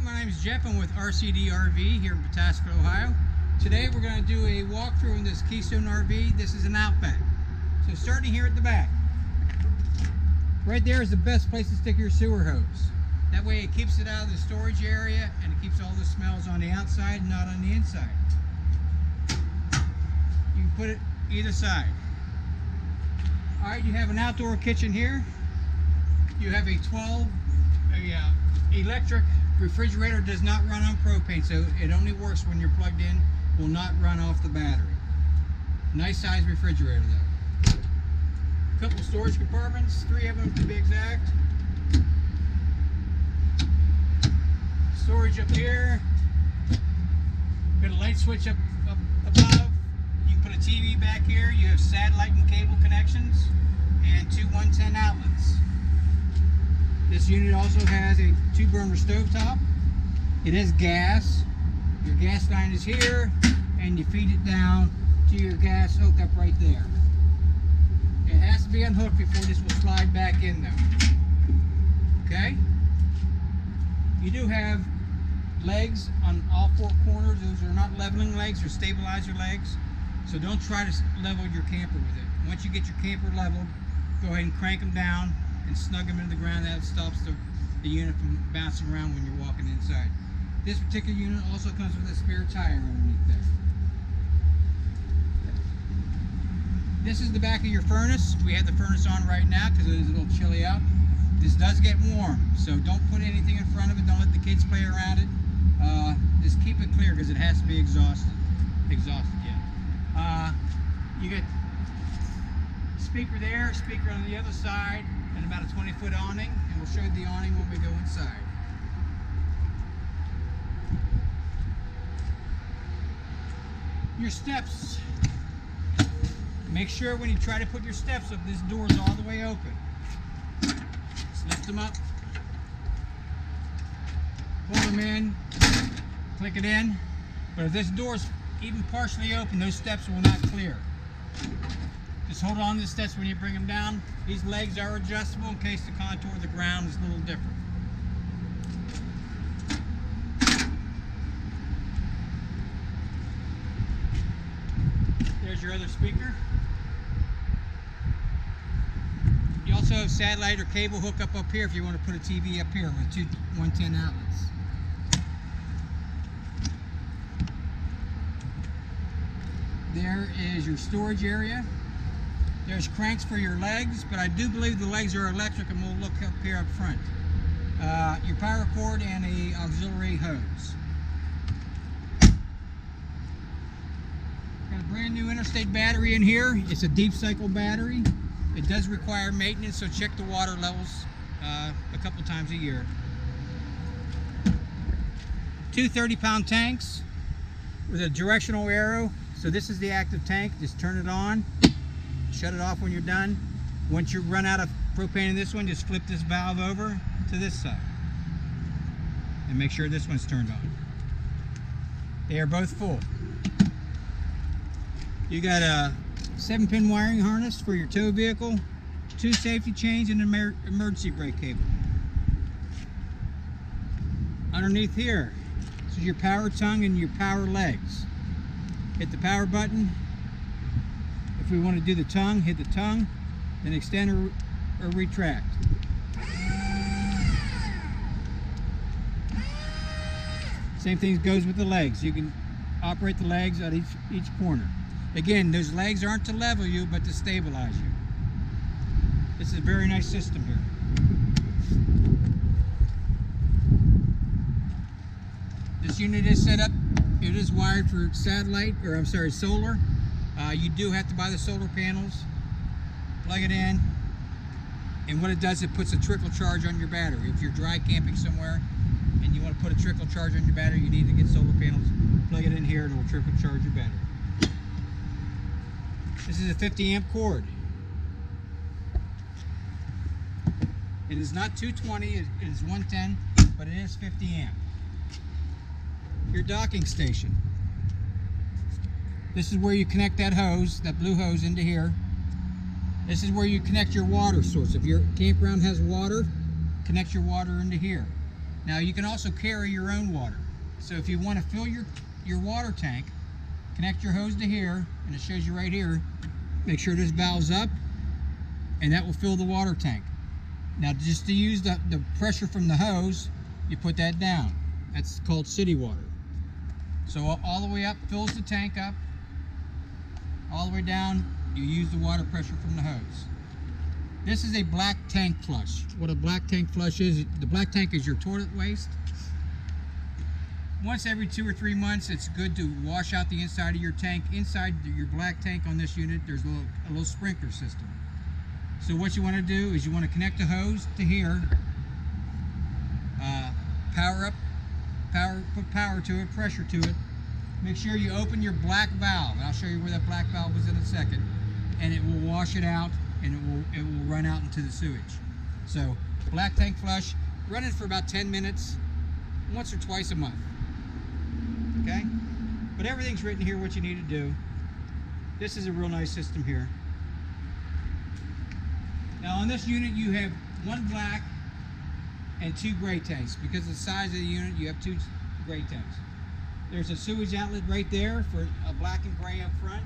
my name is Jeff. I'm with RCDRV here in Pawtucket, Ohio. Today we're going to do a walkthrough in this Keystone RV. This is an Outback. So starting here at the back. Right there is the best place to stick your sewer hose. That way it keeps it out of the storage area and it keeps all the smells on the outside, not on the inside. You can put it either side. Alright, you have an outdoor kitchen here. You have a electric refrigerator. Does not run on propane, so it only works when you're plugged in, will not run off the battery. Nice size refrigerator though. A couple storage compartments, 3 of them to be exact. Storage up here. Got a light switch up above. You can put a TV back here. You have satellite and cable connections and 2 110 outlets. This unit also has a 2-burner stovetop. It has gas. Your gas line is here, and you feed it down to your gas hookup right there. It has to be unhooked before this will slide back in though. Okay? You do have legs on all 4 corners. Those are not leveling legs, they're stabilizer legs. So don't try to level your camper with it. Once you get your camper leveled, go ahead and crank them down and snug them into the ground. That stops the unit from bouncing around when you're walking inside. This particular unit also comes with a spare tire underneath there. This is the back of your furnace. We have the furnace on right now because it is a little chilly out. This does get warm, so don't put anything in front of it. Don't let the kids play around it. Just keep it clear because it has to be exhausted. You get speaker there, speaker on the other side, and about a 20-foot awning, and we'll show you the awning when we go inside. Your steps. Make sure when you try to put your steps up, this door is all the way open. Just lift them up, pull them in, click it in. But if this door is even partially open, those steps will not clear. Just hold on to the steps when you bring them down. These legs are adjustable in case the contour of the ground is a little different. There's your other speaker. You also have satellite or cable hookup up here if you want to put a TV up here with 2 110 outlets. There is your storage area. There's cranks for your legs, but I do believe the legs are electric, and we'll look up here up front. Your power cord and a auxiliary hose. Got a brand new interstate battery in here. It's a deep cycle battery. It does require maintenance, so check the water levels a couple times a year. 2 30-pound tanks with a directional arrow. So this is the active tank. Just turn it on, shut it off when you're done. Once you run out of propane in this one, just flip this valve over to this side and make sure this one's turned on. They are both full. You got a 7-pin wiring harness for your tow vehicle, 2 safety chains, and an emergency brake cable. Underneath here, this is your power tongue and your power legs. Hit the power button. If we want to do the tongue, hit the tongue, then extend or retract. Same thing goes with the legs. You can operate the legs at each corner. Again, those legs aren't to level you, but to stabilize you. This is a very nice system here. This unit is set up. It is wired for solar. You do have to buy the solar panels, plug it in, and what it does, it puts a trickle charge on your battery. If you're dry camping somewhere and you want to put a trickle charge on your battery, you need to get solar panels, plug it in here, and it will trickle charge your battery. This is a 50-amp cord. It is not 220, it is 110, but it is 50 amp. Your docking station. This is where you connect that hose, that blue hose, into here. This is where you connect your water source. If your campground has water, connect your water into here. Now you can also carry your own water. So if you want to fill your water tank, connect your hose to here, and it shows you right here. Make sure this valve's up, and that will fill the water tank. Now just to use the pressure from the hose, you put that down. That's called city water. So all the way up fills the tank up. All the way down, you use the water pressure from the hose. This is a black tank flush. What a black tank flush is, the black tank is your toilet waste. Once every 2 or 3 months, it's good to wash out the inside of your tank. Inside your black tank on this unit, there's a little sprinkler system. So what you want to do is you want to connect the hose to here, power up, put power to it, pressure to it. Make sure you open your black valve. I'll show you where that black valve is in a second, and it will wash it out, and it will run out into the sewage. So black tank flush, run it for about 10 minutes, once or twice a month. Okay? But everything's written here what you need to do. This is a real nice system here. Now on this unit you have 1 black and 2 gray tanks. Because of the size of the unit, you have 2 gray tanks. There's a sewage outlet right there for a black and gray up front,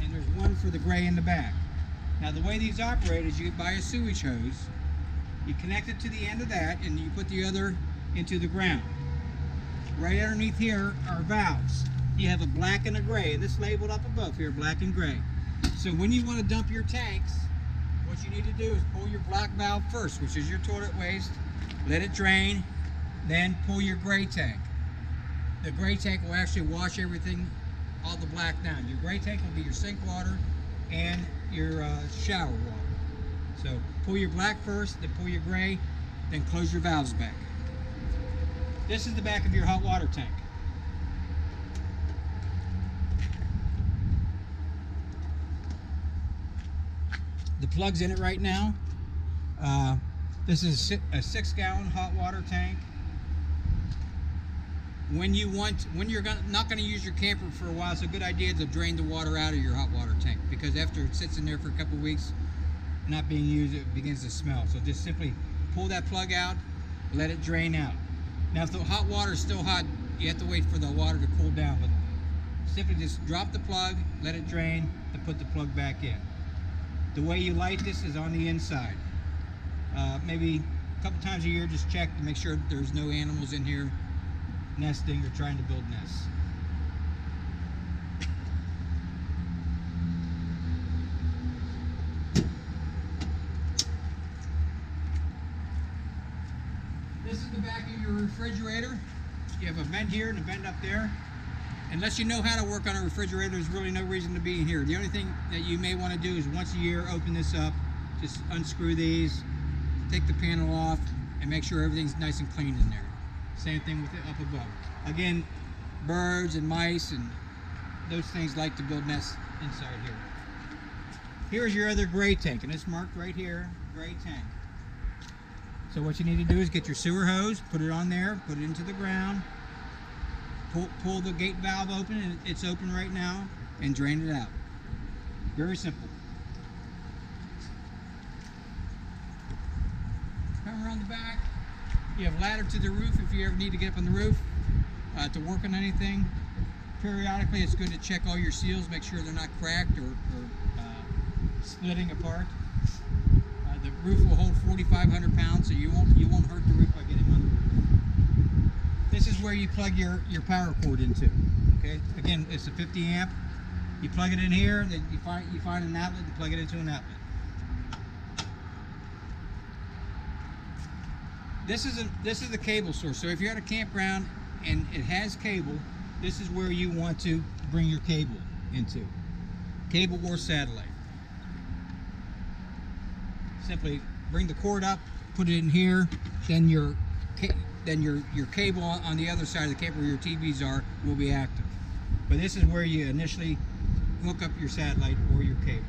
and there's one for the gray in the back. Now the way these operate is you buy a sewage hose, you connect it to the end of that, and you put the other into the ground. Right underneath here are valves. You have a black and a gray, and this labeled up above here, black and gray. So when you want to dump your tanks, what you need to do is pull your black valve first, which is your toilet waste, let it drain, then pull your gray tank. The gray tank will actually wash everything, all the black down. Your gray tank will be your sink water and your shower water. So pull your black first, then pull your gray, then close your valves back. This is the back of your hot water tank. The plug's in it right now. This is a 6-gallon hot water tank. When you're not going to use your camper for a while, it's a good idea to drain the water out of your hot water tank, because after it sits in there for a couple of weeks, not being used, it begins to smell. So just simply pull that plug out, let it drain out. Now if the hot water is still hot, you have to wait for the water to cool down, but simply just drop the plug, let it drain, and put the plug back in. The way you light this is on the inside. Maybe a couple times a year, just check to make sure there's no animals in here nesting or trying to build nests. This is the back of your refrigerator. You have a vent here and a vent up there. Unless you know how to work on a refrigerator, there's really no reason to be in here. The only thing that you may want to do is once a year open this up, just unscrew these, take the panel off, and make sure everything's nice and clean in there. Same thing with it up above. Again, birds and mice and those things like to build nests inside here. Here's your other gray tank, and it's marked right here, gray tank. So what you need to do is get your sewer hose, put it on there, put it into the ground, pull the gate valve open, and it's open right now, and drain it out. Very simple. Come around the back. You have a ladder to the roof if you ever need to get up on the roof to work on anything. Periodically, it's good to check all your seals, make sure they're not cracked or splitting apart. The roof will hold 4,500 pounds, so you won't hurt the roof by getting on the roof. This is where you plug your power cord into. Okay. Again, it's a 50 amp. You plug it in here, then you find an outlet and plug it into an outlet. This is the cable source. So if you're at a campground and it has cable, this is where you want to bring your cable into. Cable or satellite. Simply bring the cord up, put it in here, then your cable on the other side of the cable where your TVs are will be active. But this is where you initially hook up your satellite or your cable.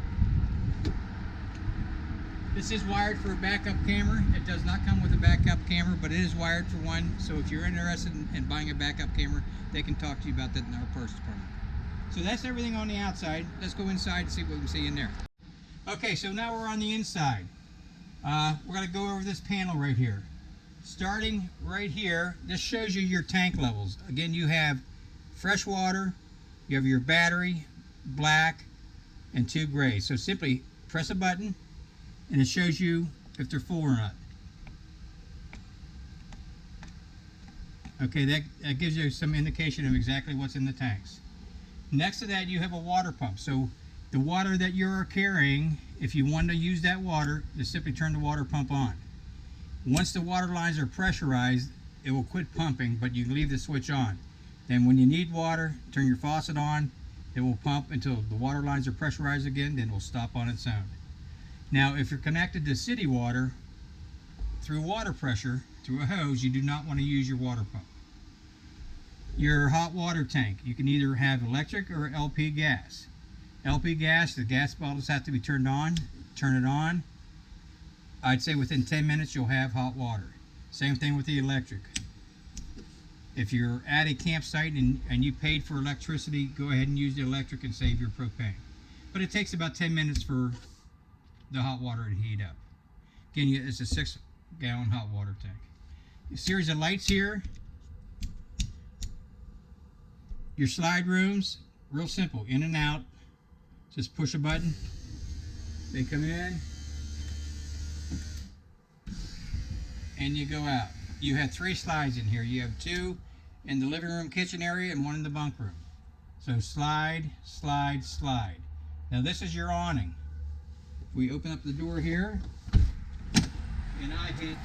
This is wired for a backup camera. It does not come with a backup camera, but it is wired for one. So if you're interested in buying a backup camera, they can talk to you about that in our parts department. So that's everything on the outside. Let's go inside and see what we can see in there. Okay, so now we're on the inside. We're going to go over this panel right here. starting right here, this shows you your tank levels. Again, you have fresh water, you have your battery, black, and 2 gray. So simply press a button and it shows you if they're full or not. Okay, that gives you some indication of exactly what's in the tanks. Next to that, you have a water pump. So the water that you're carrying, if you want to use that water, just simply turn the water pump on. Once the water lines are pressurized, it will quit pumping, but you can leave the switch on. Then when you need water, turn your faucet on. It will pump until the water lines are pressurized again, then it will stop on its own. Now, if you're connected to city water through water pressure, through a hose, you do not want to use your water pump. Your hot water tank, you can either have electric or LP gas. LP gas, the gas bottles have to be turned on. Turn it on. I'd say within 10 minutes you'll have hot water. Same thing with the electric. If you're at a campsite and you paid for electricity, go ahead and use the electric and save your propane. But it takes about 10 minutes for the hot water to heat up. Again, it's a 6-gallon hot water tank. A series of lights here. Your slide rooms, real simple, in and out. Just push a button. They come in. And you go out. You have 3 slides in here. You have 2 in the living room kitchen area and 1 in the bunk room. So slide, slide, slide. Now this is your awning. We open up the door here and I hit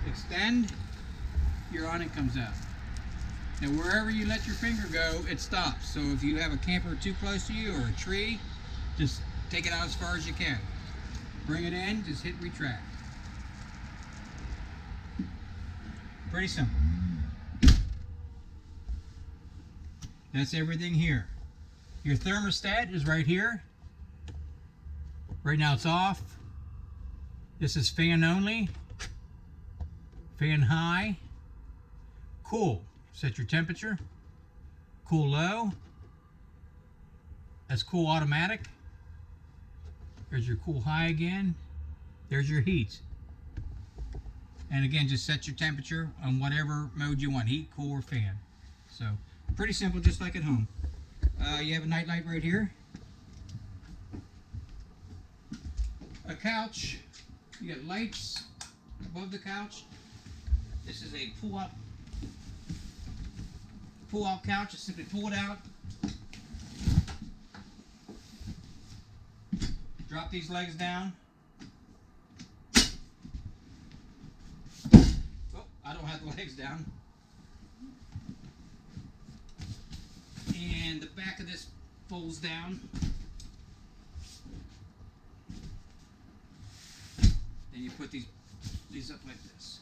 extend, your awning comes out. Now wherever you let your finger go, it stops. So if you have a camper too close to you or a tree, just take it out as far as you can. Bring it in, just hit retract. Pretty simple. That's everything here. Your thermostat is right here. Right now it's off. This is fan only. Fan high. Cool. Set your temperature. Cool low. That's cool automatic. There's your cool high again. There's your heat. And again, just set your temperature on whatever mode you want, heat, cool, or fan. So, pretty simple, just like at home. You have a night light right here. A couch. You got lights above the couch. This is a pull-out couch. Just simply pull it out. Drop these legs down. I don't have the legs down. And the back of this folds down. Then you put these up like this.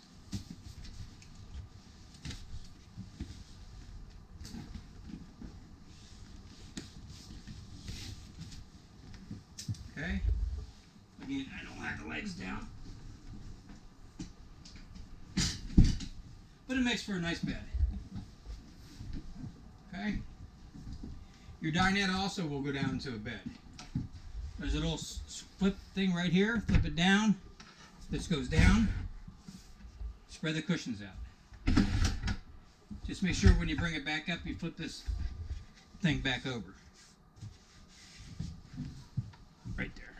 Okay. Again, I don't have the legs down. But it makes for a nice bed. Okay? Your dinette also will go down into a bed. There's a little flip thing right here. Flip it down. This goes down. Spread the cushions out. Just make sure when you bring it back up, you flip this thing back over. Right there.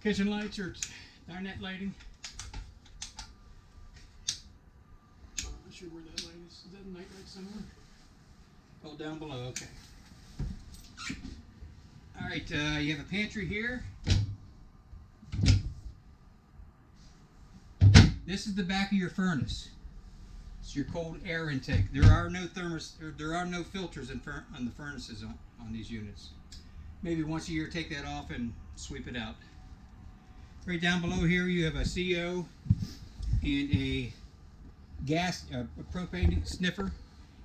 Kitchen lights or dinette lighting. Where that light is. Is that a night light somewhere? Oh, down below, okay. Alright, you have a pantry here. This is the back of your furnace. It's your cold air intake. There are no filters on the furnaces on these units. Maybe once a year take that off and sweep it out. Right down below here you have a CO and a a propane sniffer,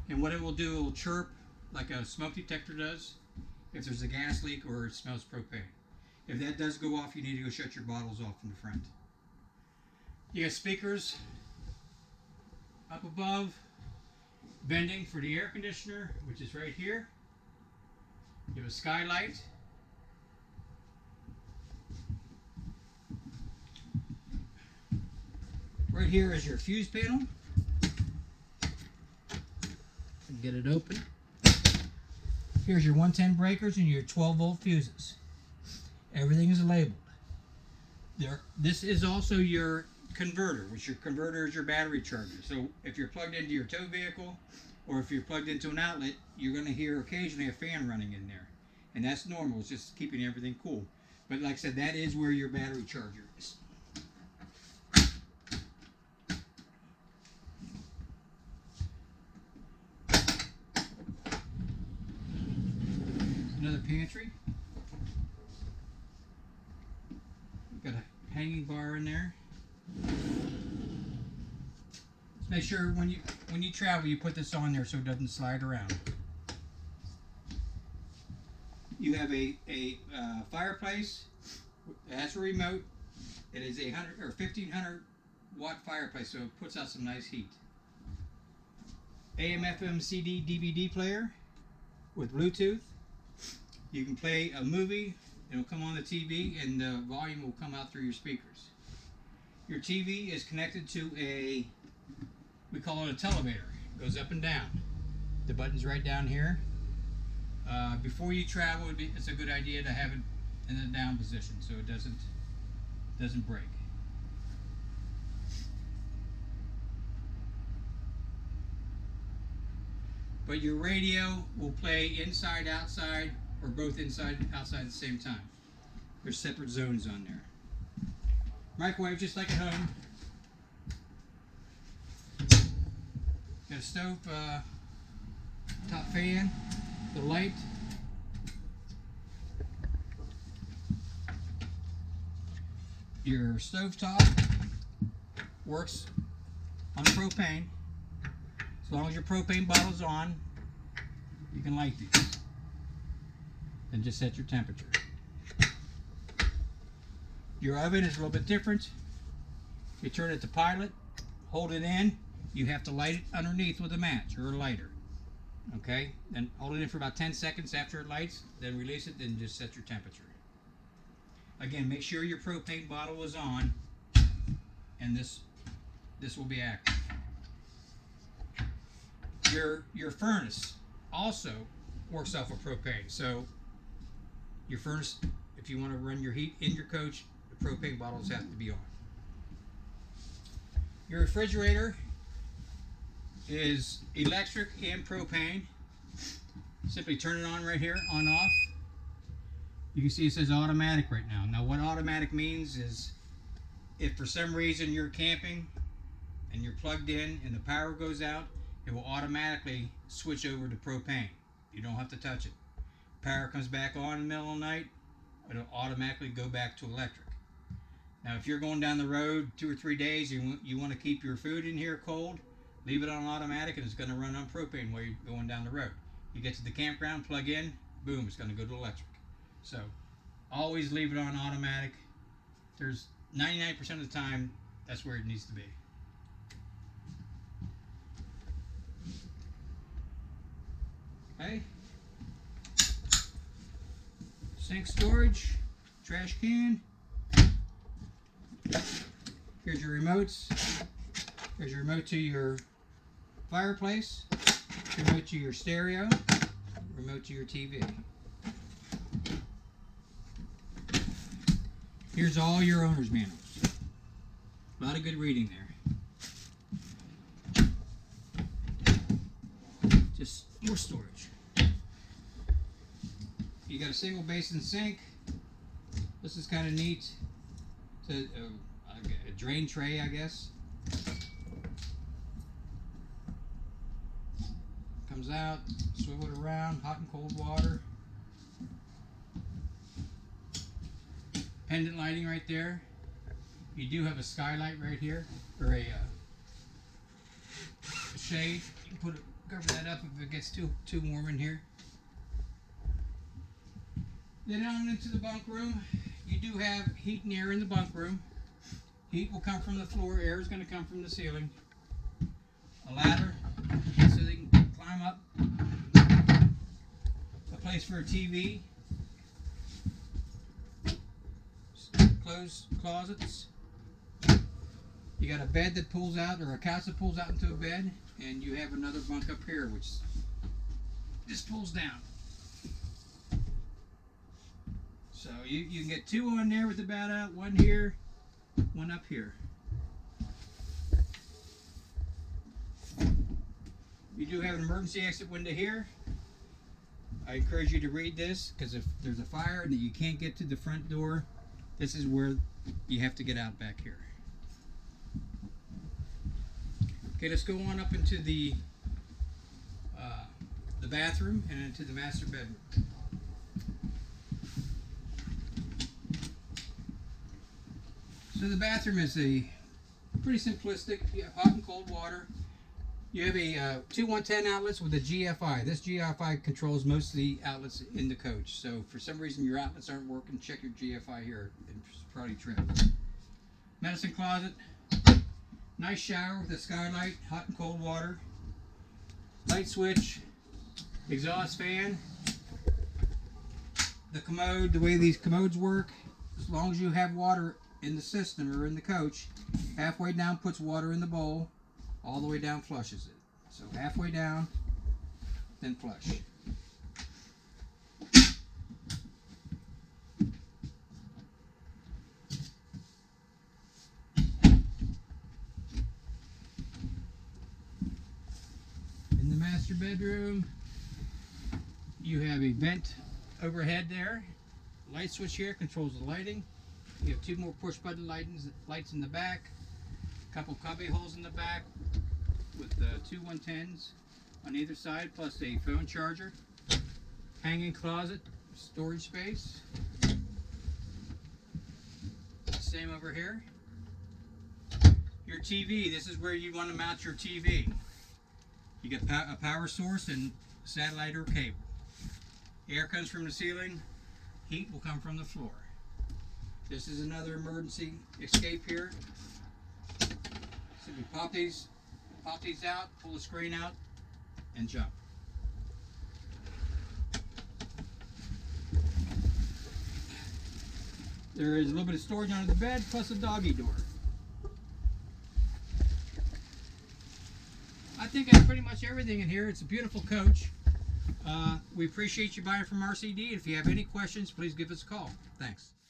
and what it will do, it will chirp like a smoke detector does if there's a gas leak or it smells propane. If that does go off, you need to go shut your bottles off from the front. You got speakers up above, venting for the air conditioner, which is right here. You have a skylight. Right here is your fuse panel. Get it open. Here's your 110 breakers and your 12-volt fuses. Everything is labeled. This is also your converter, which your converter is your battery charger. So if you're plugged into your tow vehicle or if you're plugged into an outlet, you're going to hear occasionally a fan running in there. And that's normal. It's just keeping everything cool. But like I said, that is where your battery charger is. Another pantry. Got a hanging bar in there. Just make sure when you travel, you put this on there so it doesn't slide around. You have a fireplace. It has a remote. It is a 1500 watt fireplace, so it puts out some nice heat. AM/FM CD DVD player with Bluetooth. You can play a movie, it'll come on the TV, and the volume will come out through your speakers. Your TV is connected to we call it a televator. It goes up and down. The button's right down here. Before you travel, it's a good idea to have it in the down position so it doesn't break. But your radio will play inside, outside, or both inside and outside at the same time. There's separate zones on there. Microwave just like at home. Got a stove, top fan, the light. Your stovetop works on propane. As long as your propane bottle's on, you can light these. Then just set your temperature. Your oven is a little bit different. You turn it to pilot, hold it in. You have to light it underneath with a match or a lighter. Okay? Then hold it in for about 10 seconds after it lights, then release it, then just set your temperature. Again, make sure your propane bottle is on, and this will be active. Your furnace also works off of propane. So your furnace, if you want to run your heat in your coach, the propane bottles have to be on. Your refrigerator is electric and propane. Simply turn it on right here, on off. You can see it says automatic right now. Now what automatic means is if for some reason you're camping and you're plugged in and the power goes out, it will automatically switch over to propane. You don't have to touch it. Power comes back on in the middle of the night, it'll automatically go back to electric. Now if you're going down the road 2 or 3 days, you want to keep your food in here cold, leave it on automatic and it's going to run on propane while you're going down the road. You get to the campground, plug in, boom, it's going to go to electric. So always leave it on automatic. There's 99% of the time that's where it needs to be. Okay. Sink storage, trash can. Here's your remotes. Here's your remote to your fireplace, remote to your stereo, remote to your TV. Here's all your owner's manuals. A lot of good reading there. Just more storage. You got a single basin sink. This is kind of neat. It's a drain tray, I guess. Comes out, swivel it around, hot and cold water. Pendant lighting right there. You do have a skylight right here, or a shade. You can cover that up if it gets too warm in here. Then on into the bunk room. You do have heat and air in the bunk room. Heat will come from the floor. Air is going to come from the ceiling. A ladder so they can climb up. A place for a TV. Closed closets. You got a bed that pulls out, or a couch that pulls out into a bed, and you have another bunk up here, which just pulls down. So you can get two on there with the bed out, one here, one up here. You do have an emergency exit window here. I encourage you to read this, because if there's a fire and you can't get to the front door, this is where you have to get out back here. Okay, let's go on up into the bathroom and into the master bedroom. So the bathroom is a pretty simplistic. You have hot and cold water. You have a two 110 outlets with a GFI. This GFI controls most of the outlets in the coach. So if for some reason your outlets aren't working, check your GFI here. It's probably tripped. Medicine closet. Nice shower with a skylight, hot and cold water. Light switch. Exhaust fan. The commode, the way these commodes work, as long as you have water in the system or in the coach, halfway down puts water in the bowl, all the way down flushes it. So halfway down, then flush. In the master bedroom, you have a vent overhead there. Light switch here controls the lighting. You have two more push button lights in the back. A couple cubby holes in the back with two 110s on either side, plus a phone charger. Hanging closet, storage space. Same over here. Your TV, this is where you want to mount your TV. You get a power source and satellite or cable. Air comes from the ceiling, heat will come from the floor. This is another emergency escape here. So we pop these out, pull the screen out, and jump. There is a little bit of storage under the bed, plus a doggy door. I think that's pretty much everything in here. It's a beautiful coach. We appreciate you buying from RCD. If you have any questions, please give us a call. Thanks.